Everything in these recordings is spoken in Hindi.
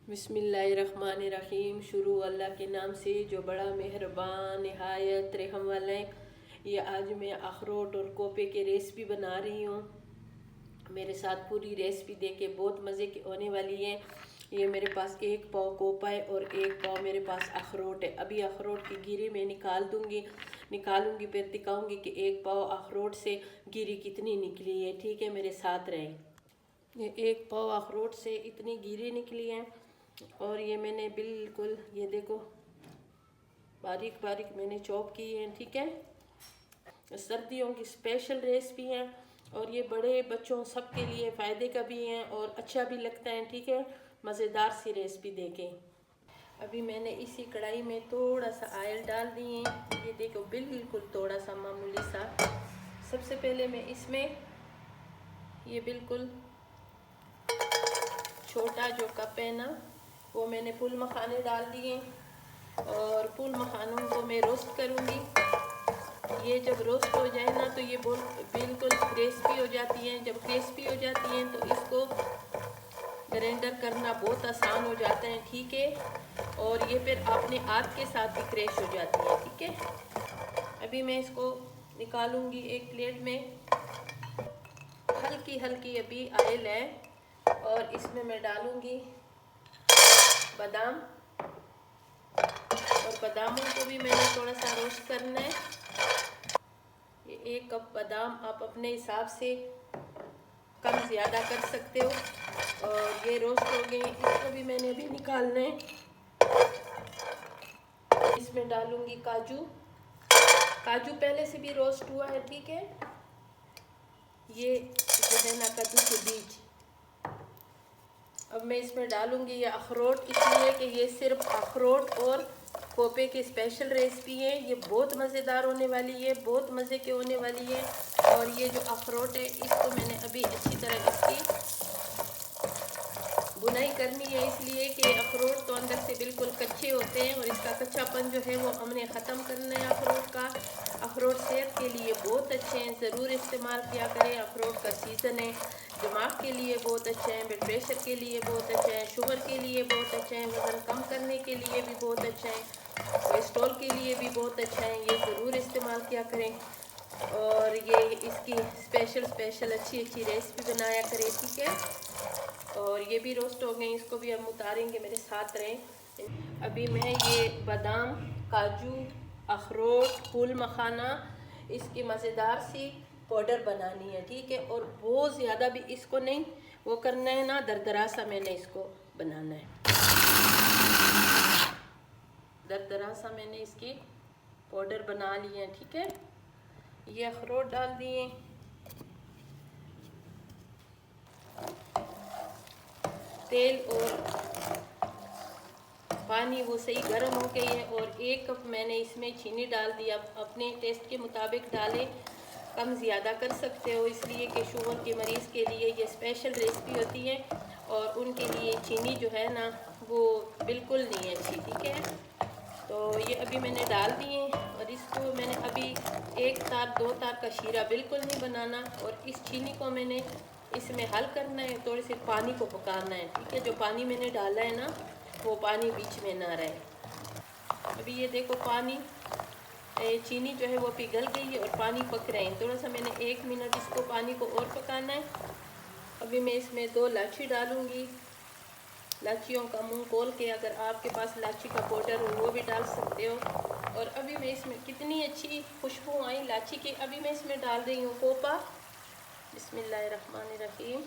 बिस्मिल्लाहिर्रहमानिर्रहीम। शुरू अल्लाह के नाम से जो बड़ा मेहरबान निहायत रहम वाला है। ये आज मैं अखरोट और कोपे की रेसिपी बना रही हूँ। मेरे साथ पूरी रेसिपी देखे, बहुत मज़े की होने वाली है। ये मेरे पास 1 पाव कोपा है और 1 पाव मेरे पास अखरोट है। अभी अखरोट की गिरी मैं निकालूंगी फिर दिखाऊंगी कि 1 पाव अखरोट से गिरी कितनी निकली है। ठीक है, मेरे साथ रहें। ये 1 पाव अखरोट से इतनी गिरी निकली है और ये मैंने बिल्कुल, ये देखो, बारीक बारीक मैंने चॉप की है। ठीक है, सर्दियों की स्पेशल रेसिपी है और ये बड़े बच्चों सबके लिए फ़ायदे का भी है और अच्छा भी लगता है। ठीक है, मज़ेदार सी रेसिपी देखें। अभी मैंने इसी कढ़ाई में थोड़ा सा ऑयल डाल दिए। ये देखो, बिल्कुल थोड़ा सा, मामूली सा। सबसे पहले मैं इसमें ये बिल्कुल छोटा जो कप है ना, वो मैंने फूल मखाने डाल दिए और फूल मखानों को मैं रोस्ट करूँगी। ये जब रोस्ट हो जाए ना तो ये बिल्कुल क्रिस्पी हो जाती हैं। जब क्रिस्पी हो जाती हैं तो इसको ग्राइंडर करना बहुत आसान हो जाता है। ठीक है, और ये फिर अपने हाथ के साथ भी क्रैश हो जाती है। ठीक है, अभी मैं इसको निकालूंगी एक प्लेट में। हल्की हल्की अभी ऑयल है और इसमें मैं डालूंगी बादाम, और बादामों को भी मैंने थोड़ा सा रोस्ट करना है। ये 1 कप बादाम आप अपने हिसाब से कम ज़्यादा कर सकते हो। और ये रोस्ट हो गए, इसको भी मैंने अभी निकालना है। इसमें डालूंगी काजू। काजू पहले से भी रोस्ट हुआ है। ठीक है, ये जो है ना कद्दू के बीज। अब मैं इसमें डालूंगी ये अखरोट, इसलिए कि ये सिर्फ अखरोट और कोपे की स्पेशल रेसिपी है। ये बहुत मज़ेदार होने वाली है, बहुत मज़े की होने वाली है। और ये जो अखरोट है इसको मैंने अभी अच्छी तरह इसकी बुनाई करनी है, इसलिए कि अखरोट तो अंदर से बिल्कुल कच्चे होते हैं और इसका कच्चापन जो है वो हमने ख़त्म करना है अखरोट का। अखरोट सेहत के लिए बहुत अच्छे हैं, ज़रूर इस्तेमाल किया करें। अखरोट का सीज़न है, दिमाग के लिए बहुत अच्छा है, ब्लड प्रेशर के लिए बहुत अच्छा है, शुगर के लिए बहुत अच्छा है, वज़न कम करने के लिए भी बहुत अच्छा है, कोलेस्ट्रॉल के लिए भी बहुत अच्छा है। ये ज़रूर इस्तेमाल किया करें और ये इसकी स्पेशल अच्छी रेसिपी बनाया करें। ठीक है, और ये भी रोस्ट हो गए, इसको भी हम उतारेंगे, मेरे साथ रहें। अभी मैं ये बादाम, काजू, अखरोट, फूल मखाना, इसकी मज़ेदार सी पाउडर बनानी है। ठीक है, और बहुत ज़्यादा भी इसको नहीं वो करना है ना, दरदरा सा मैंने इसको बनाना है। दरदरा सा मैंने इसकी पाउडर बना ली है। ठीक है, ये अखरोट डाल दिए, तेल और पानी वो सही गर्म हो गई है और 1 कप मैंने इसमें चीनी डाल दिया। अपने टेस्ट के मुताबिक डालें, कम ज़्यादा कर सकते हो, इसलिए कि शुगर के मरीज़ के लिए ये स्पेशल रेसिपी होती है और उनके लिए चीनी जो है ना वो बिल्कुल नहीं अच्छी। ठीक है, तो ये अभी मैंने डाल दिए और इसको मैंने अभी 1 तार 2 तार का शीरा बिल्कुल नहीं बनाना और इस चीनी को मैंने इसमें हल करना है, थोड़े से पानी को पकाना है। ठीक है, जो पानी मैंने डाला है ना वो पानी बीच में ना रहे। अभी ये देखो, पानी चीनी जो है वो पिघल गई है और पानी पक रहे हैं। थोड़ा सा मैंने 1 मिनट इसको पानी को और पकाना है। अभी मैं इसमें 2 इलायची डालूँगी। इलायचियों का मुंह खोल के, अगर आपके पास इलायची का पाउडर हो वो भी डाल सकते हो। और अभी मैं इसमें, कितनी अच्छी खुशबू आई इलायची की। अभी मैं इसमें डाल रही हूँ कोपा। बिस्मिल्लाहिर्रहमानिर्रहीम।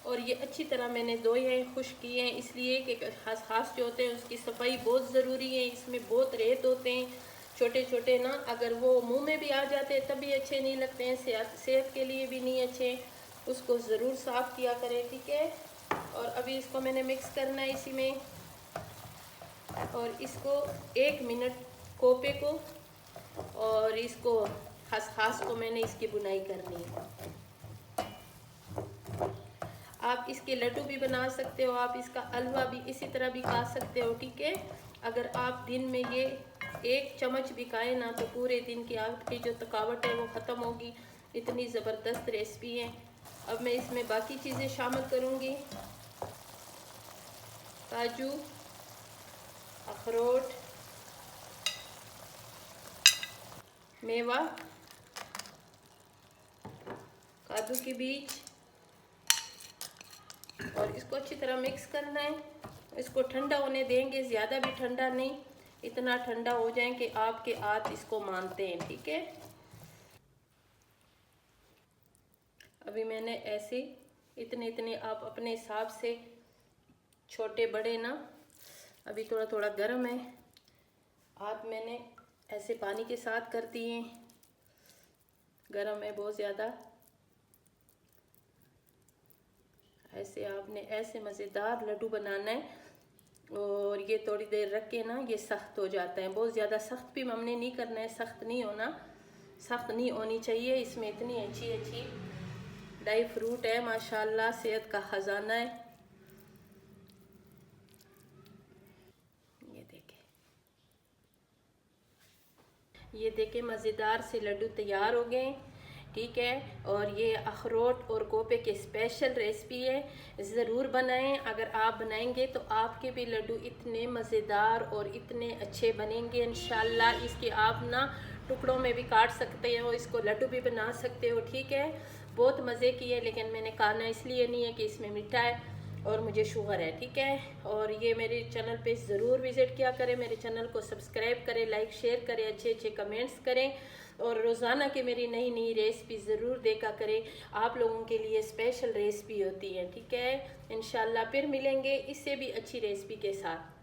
और ये अच्छी तरह मैंने धोए हैं, खुश किए हैं, इसलिए कि हाथ जो होते हैं उसकी सफाई बहुत ज़रूरी है। इसमें बहुत रेत होते हैं छोटे छोटे ना, अगर वो मुंह में भी आ जाते हैं तभी अच्छे नहीं लगते हैं, सेहत के लिए भी नहीं अच्छे। उसको ज़रूर साफ़ किया करें। ठीक है, और अभी इसको मैंने मिक्स करना है इसी में और इसको 1 मिनट कोपे को और इसको खसखस को मैंने इसकी बुनाई करनी है। आप इसके लड्डू भी बना सकते हो, आप इसका हलवा भी इसी तरह भी खा सकते हो। ठीक है, अगर आप दिन में ये 1 चम्मच भी खाएं ना तो पूरे दिन की आपकी जो थकावट है वो ख़त्म होगी। इतनी ज़बरदस्त रेसिपी है, अब मैं इसमें बाकी चीज़ें शामिल करूँगी, काजू, अखरोट, मेवा, काजू के बीज, और इसको अच्छी तरह मिक्स करना है। इसको ठंडा होने देंगे, ज़्यादा भी ठंडा नहीं, इतना ठंडा हो जाए कि आपके हाथ इसको मानते हैं, ठीक है। अभी मैंने ऐसे इतने इतने आप अपने हिसाब से, छोटे बड़े ना, अभी थोड़ा थोड़ा गर्म है, हाथ मैंने ऐसे पानी के साथ कर दिए, गर्म है बहुत ज़्यादा। ऐसे आपने ऐसे मज़ेदार लड्डू बनाना है, और ये थोड़ी देर रख के ना ये सख्त हो जाता है, बहुत ज़्यादा सख्त भी हमने नहीं करना है, सख्त नहीं होना, सख्त नहीं होनी चाहिए। इसमें इतनी अच्छी अच्छी ड्राई फ्रूट है, माशाल्लाह, सेहत का ख़जाना है। ये देखें मज़ेदार से लड्डू तैयार हो गए, ठीक है। और ये अखरोट और कोपे के स्पेशल रेसिपी है, ज़रूर बनाएं। अगर आप बनाएंगे तो आपके भी लड्डू इतने मज़ेदार और इतने अच्छे बनेंगे इंशाल्लाह। इसके आप ना टुकड़ों में भी काट सकते हो, इसको लड्डू भी बना सकते हो, ठीक है। बहुत मज़े की है, लेकिन मैंने खाना इसलिए नहीं है कि इसमें मीठा है और मुझे शुगर है, ठीक है। और ये मेरे चैनल पे ज़रूर विज़िट किया करें, मेरे चैनल को सब्सक्राइब करें, लाइक शेयर करें, अच्छे अच्छे कमेंट्स करें, और रोज़ाना की मेरी नई नई रेसिपी ज़रूर देखा करें। आप लोगों के लिए स्पेशल रेसिपी होती है, ठीक है। इंशाल्लाह फिर मिलेंगे इससे भी अच्छी रेसिपी के साथ।